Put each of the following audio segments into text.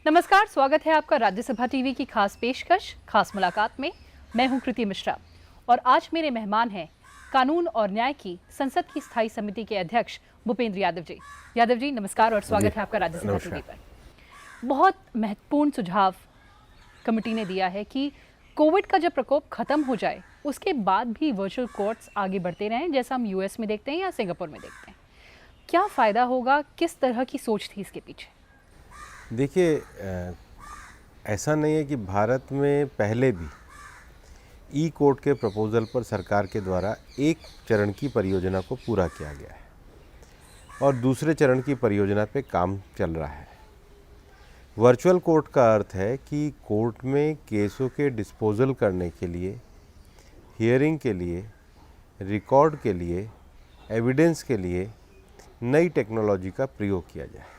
नमस्कार, स्वागत है आपका राज्यसभा टीवी की खास पेशकश खास मुलाकात में। मैं हूं कृति मिश्रा और आज मेरे मेहमान हैं कानून और न्याय की संसद की स्थायी समिति के अध्यक्ष भूपेंद्र यादव जी। यादव जी नमस्कार और स्वागत है आपका राज्यसभा टीवी पर। बहुत महत्वपूर्ण सुझाव कमेटी ने दिया है कि कोविड का जब प्रकोप खत्म हो जाए उसके बाद भी वर्चुअल कोर्ट्स आगे बढ़ते रहें, जैसा हम यूएस में देखते हैं या सिंगापुर में देखते हैं। क्या फ़ायदा होगा, किस तरह की सोच थी इसके पीछे? देखिए, ऐसा नहीं है कि भारत में पहले भी ई कोर्ट के प्रपोज़ल पर सरकार के द्वारा एक चरण की परियोजना को पूरा किया गया है और दूसरे चरण की परियोजना पे काम चल रहा है। वर्चुअल कोर्ट का अर्थ है कि कोर्ट में केसों के डिस्पोजल करने के लिए, हियरिंग के लिए, रिकॉर्ड के लिए, एविडेंस के लिए नई टेक्नोलॉजी का प्रयोग किया जाए।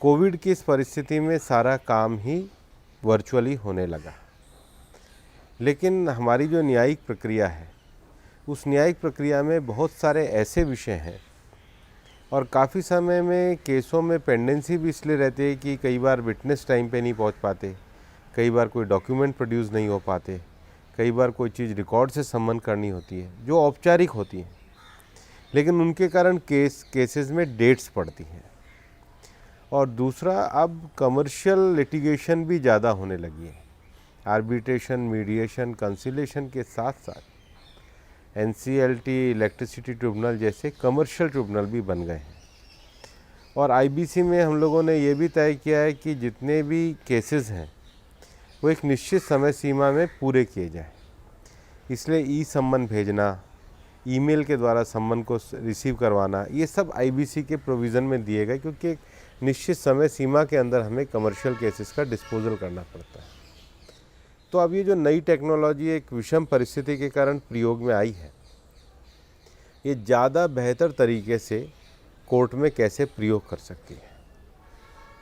कोविड की इस परिस्थिति में सारा काम ही वर्चुअली होने लगा, लेकिन हमारी जो न्यायिक प्रक्रिया है उस न्यायिक प्रक्रिया में बहुत सारे ऐसे विषय हैं और काफ़ी समय में केसों में पेंडेंसी भी इसलिए रहती है कि कई बार विटनेस टाइम पे नहीं पहुंच पाते, कई बार कोई डॉक्यूमेंट प्रोड्यूस नहीं हो पाते, कई बार कोई चीज़ रिकॉर्ड से संबंध करनी होती है जो औपचारिक होती है, लेकिन उनके कारण केसेस में डेट्स पड़ती हैं। और दूसरा, अब कमर्शियल लिटिगेशन भी ज़्यादा होने लगी है। आर्बिट्रेशन, मीडिएशन, कंसिलेशन के साथ साथ एनसीएलटी, इलेक्ट्रिसिटी ट्रिब्यूनल जैसे कमर्शियल ट्रिब्यूनल भी बन गए हैं। और आईबीसी में हम लोगों ने ये भी तय किया है कि जितने भी केसेस हैं वो एक निश्चित समय सीमा में पूरे किए जाएं। इसलिए ई सम्मन भेजना, ईमेल के द्वारा सम्मन को रिसीव करवाना, ये सब आईबीसी के प्रोविज़न में दिए गए, क्योंकि एक निश्चित समय सीमा के अंदर हमें कमर्शियल केसेस का डिस्पोजल करना पड़ता है। तो अब ये जो नई टेक्नोलॉजी एक विषम परिस्थिति के कारण प्रयोग में आई है, ये ज़्यादा बेहतर तरीके से कोर्ट में कैसे प्रयोग कर सकती है।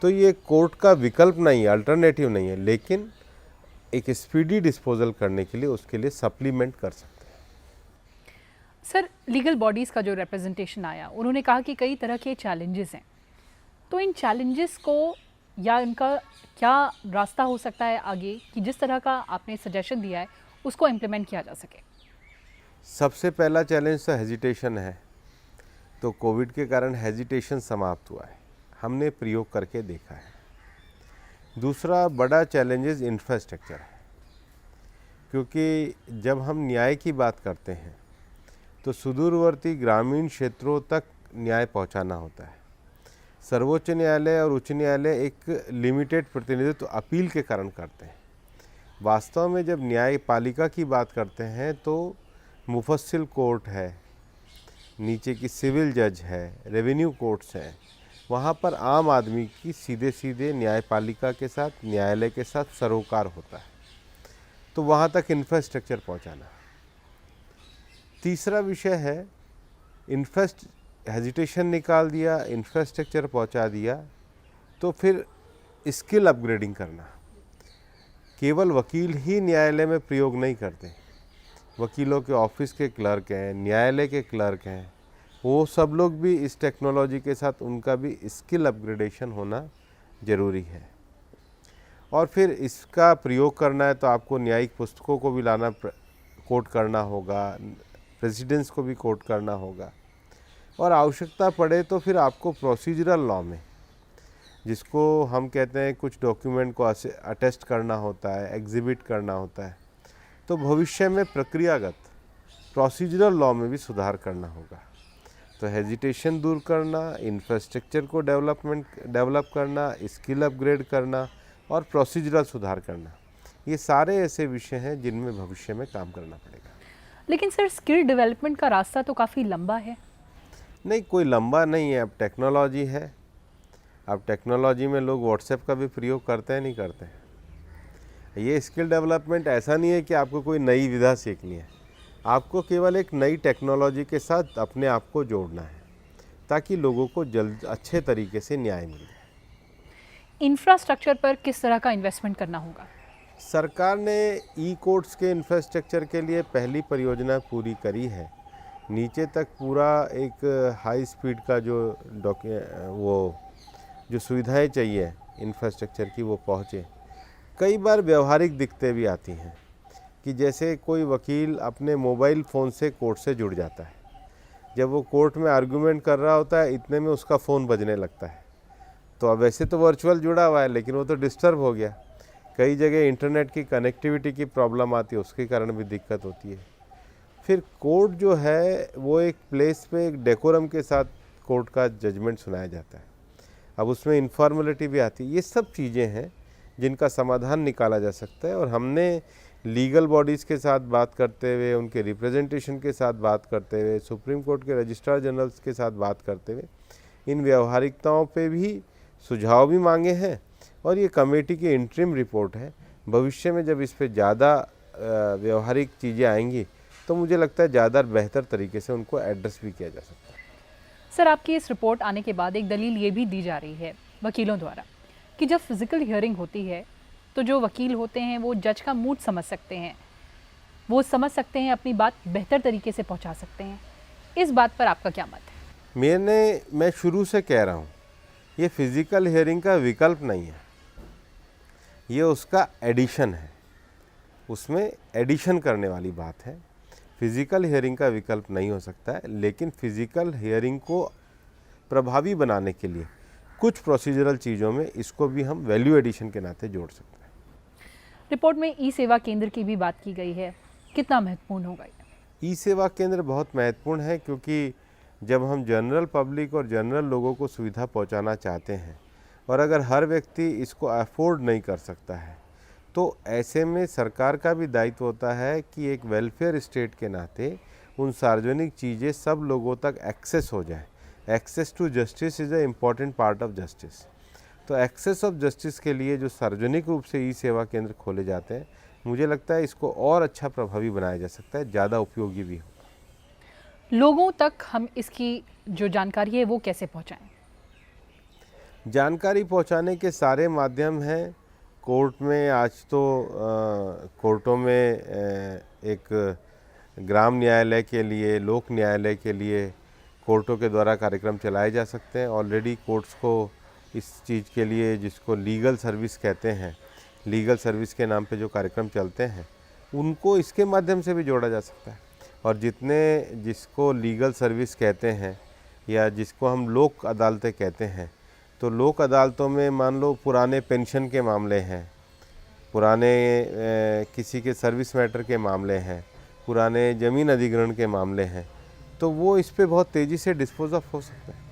तो ये कोर्ट का विकल्प नहीं है, अल्टरनेटिव नहीं है, लेकिन एक स्पीडी डिस्पोजल करने के लिए उसके लिए सप्लीमेंट कर सकते हैं। सर, लीगल बॉडीज़ का जो रिप्रेजेंटेशन आया, उन्होंने कहा कि कई तरह के चैलेंजेस हैं, तो इन चैलेंजेस को या इनका क्या रास्ता हो सकता है आगे कि जिस तरह का आपने सजेशन दिया है उसको इम्प्लीमेंट किया जा सके? सबसे पहला चैलेंज तो हेजिटेशन है। तो कोविड के कारण हेजिटेशन समाप्त हुआ है, हमने प्रयोग करके देखा है। दूसरा बड़ा चैलेंजेस इंफ्रास्ट्रक्चर है, क्योंकि जब हम न्याय की बात करते हैं तो सुदूरवर्ती ग्रामीण क्षेत्रों तक न्याय पहुंचाना होता है। सर्वोच्च न्यायालय और उच्च न्यायालय एक लिमिटेड प्रतिनिधित्व अपील के कारण करते हैं। वास्तव में जब न्यायपालिका की बात करते हैं तो मुफस्सिल कोर्ट है, नीचे की सिविल जज है, रेवेन्यू कोर्ट्स हैं, वहाँ पर आम आदमी की सीधे सीधे न्यायपालिका के साथ, न्यायालय के साथ सरोकार होता है। तो वहाँ तक इंफ्रास्ट्रक्चर पहुँचाना। तीसरा विषय है हेजिटेशन निकाल दिया, इंफ्रास्ट्रक्चर पहुंचा दिया, तो फिर स्किल अपग्रेडिंग करना। केवल वकील ही न्यायालय में प्रयोग नहीं करते, वकीलों के ऑफिस के क्लर्क हैं, न्यायालय के क्लर्क हैं, वो सब लोग भी इस टेक्नोलॉजी के साथ उनका भी स्किल अपग्रेडेशन होना ज़रूरी है। और फिर इसका प्रयोग करना है तो आपको न्यायिक पुस्तकों को भी लाना, कोट करना होगा, प्रेसिडेंस को भी कोट करना होगा, और आवश्यकता पड़े तो फिर आपको प्रोसीजरल लॉ में, जिसको हम कहते हैं कुछ डॉक्यूमेंट को अटेस्ट करना होता है, एग्जिबिट करना होता है, तो भविष्य में प्रक्रियागत प्रोसीजरल लॉ में भी सुधार करना होगा। तो हेजिटेशन दूर करना, इंफ्रास्ट्रक्चर को डेवलप करना, स्किल अपग्रेड करना और प्रोसीजरल सुधार करना, ये सारे ऐसे विषय हैं जिनमें भविष्य में काम करना पड़ेगा। लेकिन सर, स्किल डेवलपमेंट का रास्ता तो काफ़ी लंबा है। नहीं, कोई लंबा नहीं है, अब टेक्नोलॉजी है। अब टेक्नोलॉजी में लोग व्हाट्सएप का भी प्रयोग करते हैं, नहीं करते हैं। ये स्किल डेवलपमेंट ऐसा नहीं है कि आपको कोई नई विधा सीखनी है, आपको केवल एक नई टेक्नोलॉजी के साथ अपने आप को जोड़ना है ताकि लोगों को जल्द अच्छे तरीके से न्याय मिल जाए। इंफ्रास्ट्रक्चर पर किस तरह का इन्वेस्टमेंट करना होगा? सरकार ने ई कोर्ट्स के इंफ्रास्ट्रक्चर के लिए पहली परियोजना पूरी करी है। नीचे तक पूरा एक हाई स्पीड का जो सुविधाएं चाहिए इंफ्रास्ट्रक्चर की वो पहुँचे। कई बार व्यवहारिक दिक्कतें भी आती हैं कि जैसे कोई वकील अपने मोबाइल फ़ोन से कोर्ट से जुड़ जाता है, जब वो कोर्ट में आर्गूमेंट कर रहा होता है इतने में उसका फ़ोन बजने लगता है। तो अब वैसे तो वर्चुअल जुड़ा हुआ है लेकिन वो तो डिस्टर्ब हो गया। कई जगह इंटरनेट की कनेक्टिविटी की प्रॉब्लम आती है, उसके कारण भी दिक्कत होती है। फिर कोर्ट जो है वो एक प्लेस पे एक डेकोरम के साथ कोर्ट का जजमेंट सुनाया जाता है। अब उसमें इनफॉर्मेलिटी भी आती है। ये सब चीज़ें हैं जिनका समाधान निकाला जा सकता है और हमने लीगल बॉडीज़ के साथ बात करते हुए, उनके रिप्रेजेंटेशन के साथ बात करते हुए, सुप्रीम कोर्ट के रजिस्ट्रार जनरल्स के साथ बात करते हुए इन व्यावहारिकताओं पे भी सुझाव भी मांगे हैं। और ये कमेटी की इंटरिम रिपोर्ट है। भविष्य में जब इस पे ज़्यादा व्यवहारिक चीज़ें आएंगी तो मुझे लगता है ज़्यादा बेहतर तरीके से उनको एड्रेस भी किया जा सकता है। सर, आपकी इस रिपोर्ट आने के बाद एक दलील ये भी दी जा रही है वकीलों द्वारा कि जब फिजिकल हियरिंग होती है तो जो वकील होते हैं वो जज का मूड समझ सकते हैं, वो समझ सकते हैं, अपनी बात बेहतर तरीके से पहुंचा सकते हैं। इस बात पर आपका क्या मत है? मैं शुरू से कह रहा हूँ ये फिज़िकल हियरिंग का विकल्प नहीं है, ये उसका एडिशन है, उसमें एडिशन करने वाली बात है। फिज़िकल हियरिंग का विकल्प नहीं हो सकता है, लेकिन फिज़िकल हियरिंग को प्रभावी बनाने के लिए कुछ प्रोसीजरल चीज़ों में इसको भी हम वैल्यू एडिशन के नाते जोड़ सकते हैं। रिपोर्ट में ई सेवा केंद्र की भी बात की गई है, कितना महत्वपूर्ण होगा ये? ई सेवा केंद्र बहुत महत्वपूर्ण है क्योंकि जब हम जनरल पब्लिक और जनरल लोगों को सुविधा पहुंचाना चाहते हैं और अगर हर व्यक्ति इसको अफोर्ड नहीं कर सकता है तो ऐसे में सरकार का भी दायित्व होता है कि एक वेलफेयर स्टेट के नाते उन सार्वजनिक चीज़ें सब लोगों तक एक्सेस हो जाए। Access to justice is a important part of justice. तो एक्सेस ऑफ जस्टिस के लिए जो सार्वजनिक रूप से ई सेवा केंद्र खोले जाते हैं, मुझे लगता है इसको और अच्छा प्रभावी बनाया जा सकता है, ज़्यादा उपयोगी भी हो। लोगों तक हम इसकी जो जानकारी है वो कैसे पहुंचाएं? जानकारी पहुंचाने के सारे माध्यम हैं। कोर्ट में आज तो कोर्टों में एक ग्राम न्यायालय के लिए, लोक न्यायालय के लिए कोर्टों के द्वारा कार्यक्रम चलाए जा सकते हैं। ऑलरेडी कोर्ट्स को इस चीज़ के लिए, जिसको लीगल सर्विस कहते हैं, लीगल सर्विस के नाम पे जो कार्यक्रम चलते हैं उनको इसके माध्यम से भी जोड़ा जा सकता है। और जिसको लीगल सर्विस कहते हैं या जिसको हम लोक अदालतें कहते हैं, तो लोक अदालतों में मान लो पुराने पेंशन के मामले हैं, पुराने किसी के सर्विस मैटर के मामले हैं, पुराने ज़मीन अधिग्रहण के मामले हैं, तो वो इस पे बहुत तेज़ी से डिस्पोज ऑफ हो सकता है।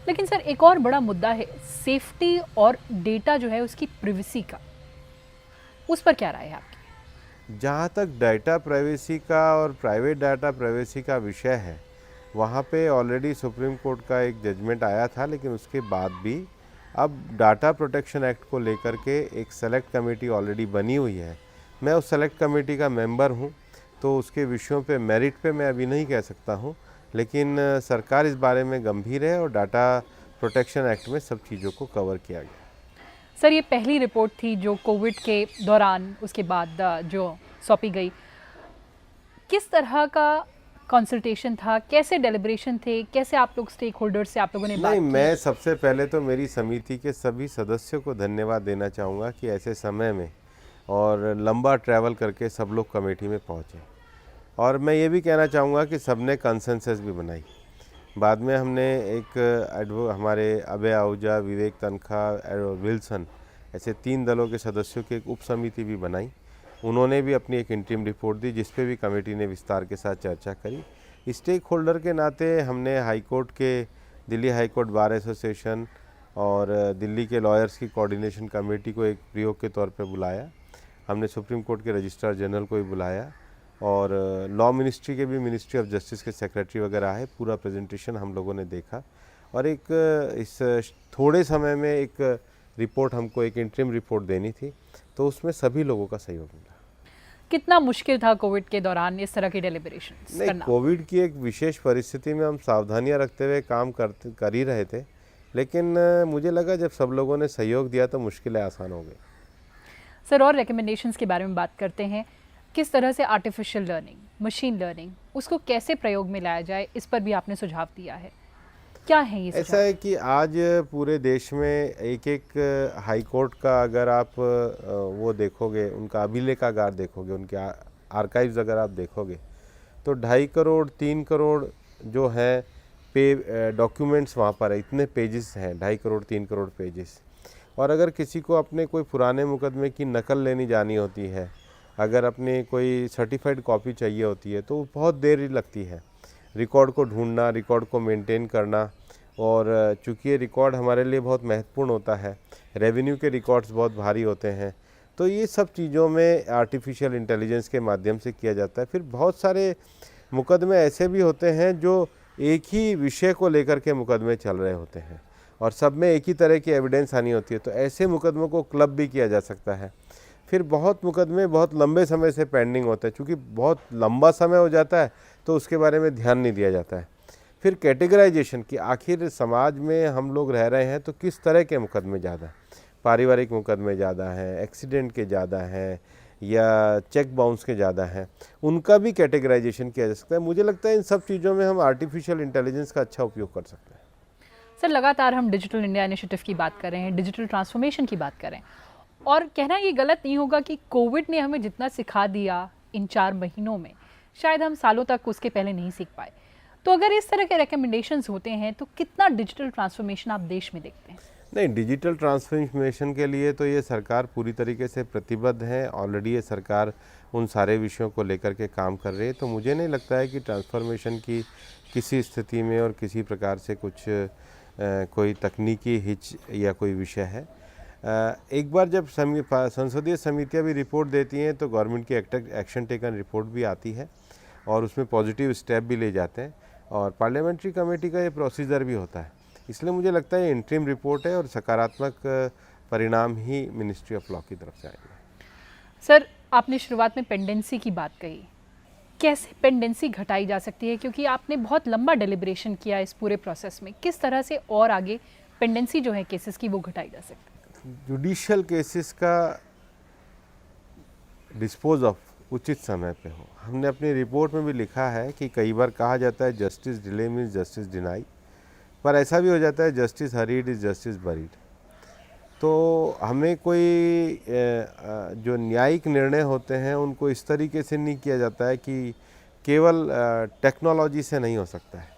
लेकिन सर, एक और बड़ा मुद्दा है सेफ्टी और डेटा जो है उसकी प्राइवेसी का, उस पर क्या राय है आपकी? जहाँ तक डाटा प्राइवेसी का और प्राइवेट डाटा प्राइवेसी का विषय है, वहाँ पे ऑलरेडी सुप्रीम कोर्ट का एक जजमेंट आया था, लेकिन उसके बाद भी अब डाटा प्रोटेक्शन एक्ट को लेकर के एक सेलेक्ट कमेटी ऑलरेडी बनी हुई है। मैं उस सेलेक्ट कमेटी का मेंबर हूँ, तो उसके विषयों पे मेरिट पे मैं अभी नहीं कह सकता हूँ, लेकिन सरकार इस बारे में गंभीर है और डाटा प्रोटेक्शन एक्ट में सब चीज़ों को कवर किया गया। सर, ये पहली रिपोर्ट थी जो कोविड के दौरान, उसके बाद जो सौंपी गई, किस तरह का कंसल्टेशन था, कैसे डेलिब्रेशन थे, कैसे आप लोग स्टेक होल्डर से आप लोगों ने बात की? मैं सबसे पहले तो मेरी समिति के सभी सदस्यों को धन्यवाद देना चाहूँगा कि ऐसे समय में और लंबा ट्रैवल करके सब लोग कमेटी में पहुँचे। और मैं ये भी कहना चाहूँगा कि सबने कंसेंसस भी बनाई। बाद में हमने हमारे अभय आहूजा, विवेक तनखा, विल्सन, ऐसे 3 दलों के सदस्यों की एक उप समिति भी बनाई। उन्होंने भी अपनी एक इंटीम रिपोर्ट दी जिस पे भी कमेटी ने विस्तार के साथ चर्चा करी। स्टेक होल्डर के नाते हमने हाईकोर्ट के, दिल्ली हाईकोर्ट बार एसोसिएशन और दिल्ली के लॉयर्स की कोऑर्डिनेशन कमेटी को एक प्रयोग के तौर पे बुलाया। हमने सुप्रीम कोर्ट के रजिस्ट्रार जनरल को भी बुलाया और लॉ मिनिस्ट्री के भी, मिनिस्ट्री ऑफ जस्टिस के सेक्रेटरी वगैरह आए। पूरा प्रेजेंटेशन हम लोगों ने देखा और इस थोड़े समय में एक रिपोर्ट, हमको एक इंटरिम रिपोर्ट देनी थी, तो उसमें सभी लोगों का सहयोग मिला। कितना मुश्किल था कोविड के दौरान इस तरह की डेलिब्रेशंस नहीं, करना? कोविड की एक विशेष परिस्थिति में हम सावधानियां रखते हुए काम कर ही रहे थे, लेकिन मुझे लगा जब सब लोगों ने सहयोग दिया तो मुश्किलें आसान हो गई। सर, और रिकमेंडेशंस के बारे में बात करते हैं। किस तरह से आर्टिफिशियल लर्निंग, मशीन लर्निंग, उसको कैसे प्रयोग में लाया जाए, इस पर भी आपने सुझाव दिया है। क्या है ये ऐसा सुझाव? है कि आज पूरे देश में एक एक हाई कोर्ट का अगर आप वो देखोगे, उनका अभिलेखागार देखोगे, उनके आर्काइव्स अगर आप देखोगे, तो 2.5 करोड़ 3 करोड़ जो है डॉक्यूमेंट्स वहाँ पर है। इतने पेजेस हैं, 2.5 करोड़ 3 करोड़ पेजेस। और अगर किसी को अपने कोई पुराने मुकदमे की नकल लेनी जानी होती है, अगर अपनी कोई सर्टिफाइड कॉपी चाहिए होती है, तो बहुत देर लगती है रिकॉर्ड को ढूंढना, रिकॉर्ड को मेंटेन करना। और चूँकि ये रिकॉर्ड हमारे लिए बहुत महत्वपूर्ण होता है, रेवेन्यू के रिकॉर्ड्स बहुत भारी होते हैं, तो ये सब चीज़ों में आर्टिफिशियल इंटेलिजेंस के माध्यम से किया जाता है। फिर बहुत सारे मुकदमे ऐसे भी होते हैं जो एक ही विषय को लेकर के मुकदमे चल रहे होते हैं और सब में एक ही तरह की एविडेंस आनी होती है, तो ऐसे मुकदमों को क्लब भी किया जा सकता है। फिर बहुत मुकदमे बहुत लंबे समय से पेंडिंग होते हैं, चूँकि बहुत लंबा समय हो जाता है तो उसके बारे में ध्यान नहीं दिया जाता है। फिर कैटेगराइजेशन कि आखिर समाज में हम लोग रह रहे हैं तो किस तरह के मुकदमे ज़्यादा, पारिवारिक मुकदमे ज़्यादा हैं, एक्सीडेंट के ज़्यादा हैं या चेक बाउंस के ज़्यादा हैं, उनका भी कैटेगराइजेशन किया जा सकता है। मुझे लगता है इन सब चीज़ों में हम आर्टिफिशियल इंटेलिजेंस का अच्छा उपयोग कर सकते हैं। सर, लगातार हम डिजिटल इंडिया इनिशिएटिव की बात कर रहे हैं, डिजिटल ट्रांसफॉर्मेशन की बात कर रहे हैं, और कहना ये गलत नहीं होगा कि कोविड ने हमें जितना सिखा दिया इन 4 महीनों में, शायद हम सालों तक उसके पहले नहीं सीख पाए। तो अगर इस तरह के रिकमेंडेशंस होते हैं तो कितना डिजिटल ट्रांसफॉर्मेशन आप देश में देखते हैं? नहीं, डिजिटल ट्रांसफॉर्मेशन के लिए तो ये सरकार पूरी तरीके से प्रतिबद्ध है। ऑलरेडी ये सरकार उन सारे विषयों को लेकर के काम कर रही है, तो मुझे नहीं लगता है कि ट्रांसफॉर्मेशन की किसी स्थिति में और किसी प्रकार से कुछ कोई तकनीकी हिच या कोई विषय है। एक बार जब संसदीय समितियां भी रिपोर्ट देती हैं तो गवर्नमेंट की एक्शन टेकन रिपोर्ट भी आती है और उसमें पॉजिटिव स्टेप भी ले जाते हैं और पार्लियामेंट्री कमेटी का ये प्रोसीजर भी होता है। इसलिए मुझे लगता है ये इंटरिम रिपोर्ट है और सकारात्मक परिणाम ही मिनिस्ट्री ऑफ लॉ की तरफ से आएंगे। सर, आपने शुरुआत में पेंडेंसी की बात कही, कैसे पेंडेंसी घटाई जा सकती है, क्योंकि आपने बहुत लंबा डेलिब्रेशन किया इस पूरे प्रोसेस में, किस तरह से और आगे पेंडेंसी जो है केसेस की वो घटाई जा सकती है? जुडिशियल केसेस का डिस्पोज ऑफ उचित समय पे हो। हमने अपनी रिपोर्ट में भी लिखा है कि कई बार कहा जाता है justice delay means justice deny, पर ऐसा भी हो जाता है justice hurried is justice buried. तो हमें कोई जो न्यायिक निर्णय होते हैं उनको इस तरीके से नहीं किया जाता है कि केवल टेक्नोलॉजी से नहीं हो सकता है।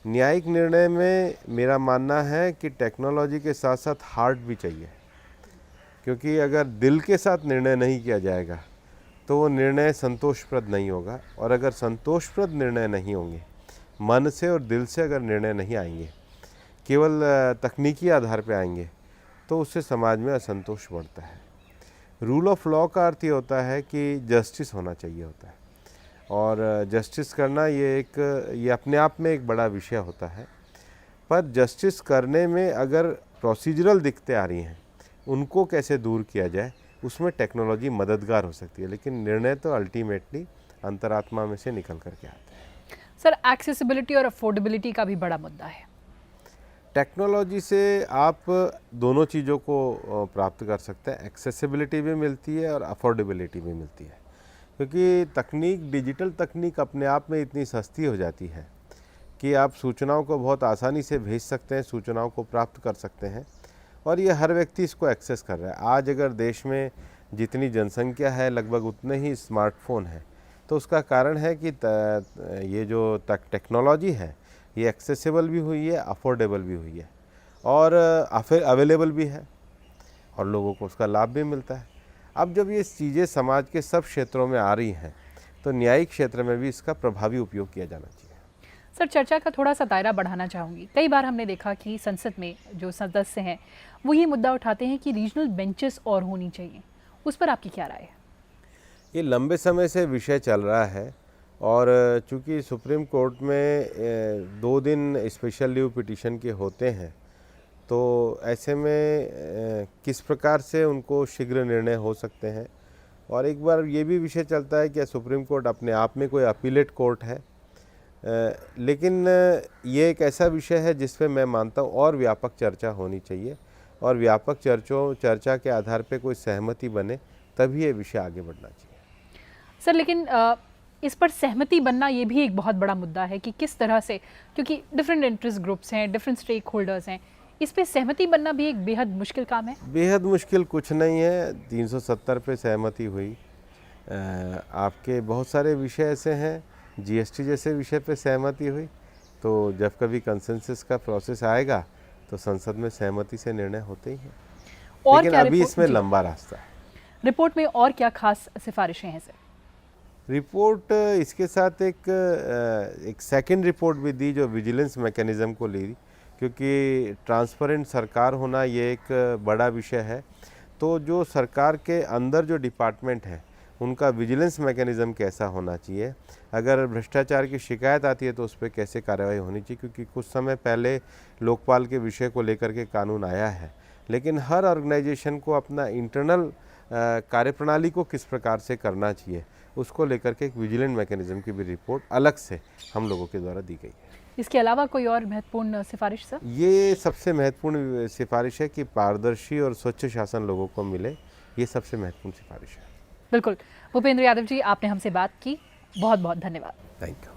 न्यायिक निर्णय में मेरा मानना है कि टेक्नोलॉजी के साथ साथ हार्ट भी चाहिए, क्योंकि अगर दिल के साथ निर्णय नहीं किया जाएगा तो वो निर्णय संतोषप्रद नहीं होगा, और अगर संतोषप्रद निर्णय नहीं होंगे, मन से और दिल से अगर निर्णय नहीं आएंगे, केवल तकनीकी आधार पर आएंगे, तो उससे समाज में असंतोष बढ़ता है। रूल ऑफ लॉ का अर्थ ये होता है कि जस्टिस होना चाहिए होता है, और जस्टिस करना ये अपने आप में एक बड़ा विषय होता है। पर जस्टिस करने में अगर प्रोसीजरल दिक्कतें आ रही हैं, उनको कैसे दूर किया जाए, उसमें टेक्नोलॉजी मददगार हो सकती है, लेकिन निर्णय तो अल्टीमेटली अंतरात्मा में से निकल करके आते हैं। सर, एक्सेसिबिलिटी और अफोर्डेबिलिटी का भी बड़ा मुद्दा है। टेक्नोलॉजी से आप दोनों चीज़ों को प्राप्त कर सकते हैं, एक्सेसिबिलिटी भी मिलती है और अफोर्डेबिलिटी भी मिलती है, क्योंकि डिजिटल तकनीक अपने आप में इतनी सस्ती हो जाती है कि आप सूचनाओं को बहुत आसानी से भेज सकते हैं, सूचनाओं को प्राप्त कर सकते हैं, और ये हर व्यक्ति इसको एक्सेस कर रहा है। आज अगर देश में जितनी जनसंख्या है लगभग उतने ही स्मार्टफोन हैं, तो उसका कारण है कि ये जो टेक्नोलॉजी है ये एक्सेसिबल भी हुई है, अफोर्डेबल भी हुई है, और अवेलेबल भी है, और लोगों को उसका लाभ भी मिलता है। अब जब ये चीज़ें समाज के सब क्षेत्रों में आ रही हैं, तो न्यायिक क्षेत्र में भी इसका प्रभावी उपयोग किया जाना चाहिए। सर, चर्चा का थोड़ा सा दायरा बढ़ाना चाहूँगी। कई बार हमने देखा कि संसद में जो सदस्य हैं वो ये मुद्दा उठाते हैं कि रीजनल बेंचेस और होनी चाहिए, उस पर आपकी क्या राय है? ये लंबे समय से विषय चल रहा है, और चूंकि सुप्रीम कोर्ट में 2 दिन स्पेशल लीव पिटीशन के होते हैं, तो ऐसे में किस प्रकार से उनको शीघ्र निर्णय हो सकते हैं। और एक बार ये भी विषय चलता है कि सुप्रीम कोर्ट अपने आप में कोई अपीलेट कोर्ट है, लेकिन ये एक ऐसा विषय है जिस पे मैं मानता हूँ और व्यापक चर्चा होनी चाहिए, और व्यापक चर्चा के आधार पे कोई सहमति बने, तभी ये विषय आगे बढ़ना चाहिए। सर, लेकिन इस पर सहमति बनना ये भी एक बहुत बड़ा मुद्दा है कि किस तरह से, क्योंकि डिफरेंट इंटरेस्ट ग्रुप्स हैं, डिफरेंट स्टेक होल्डर्स हैं, इस पे सहमति बनना भी एक बेहद मुश्किल काम है। बेहद मुश्किल कुछ नहीं है, 370 पे सहमति हुई। आपके बहुत सारे विषय ऐसे हैं, जीएसटी जैसे विषय पे सहमति हुई, तो जब कभी कंसेंसस का प्रोसेस आएगा तो संसद में सहमति से निर्णय होते ही हैं। और लेकिन क्या अभी इसमें जी, लंबा रास्ता है। रिपोर्ट में और क्या खास सिफारिशें हैं सर? रिपोर्ट इसके साथ एक सेकंड रिपोर्ट भी दी जो विजिलेंस मैकेनिज़्म को ली, क्योंकि ट्रांसपेरेंट सरकार होना ये एक बड़ा विषय है। तो जो सरकार के अंदर जो डिपार्टमेंट हैं उनका विजिलेंस मैकेनिज़्म कैसा होना चाहिए, अगर भ्रष्टाचार की शिकायत आती है तो उस पर कैसे कार्रवाई होनी चाहिए, क्योंकि कुछ समय पहले लोकपाल के विषय को लेकर के कानून आया है, लेकिन हर ऑर्गेनाइजेशन को अपना इंटरनल कार्यप्रणाली को किस प्रकार से करना चाहिए उसको लेकर के एक विजिलेंट मैकेनिज्म की भी रिपोर्ट अलग से हम लोगों के द्वारा दी गई है। इसके अलावा कोई और महत्वपूर्ण सिफारिश सर? ये सबसे महत्वपूर्ण सिफारिश है कि पारदर्शी और स्वच्छ शासन लोगों को मिले, ये सबसे महत्वपूर्ण सिफारिश है। बिल्कुल। भूपेंद्र यादव जी, आपने हमसे बात की, बहुत बहुत धन्यवाद। Thank you.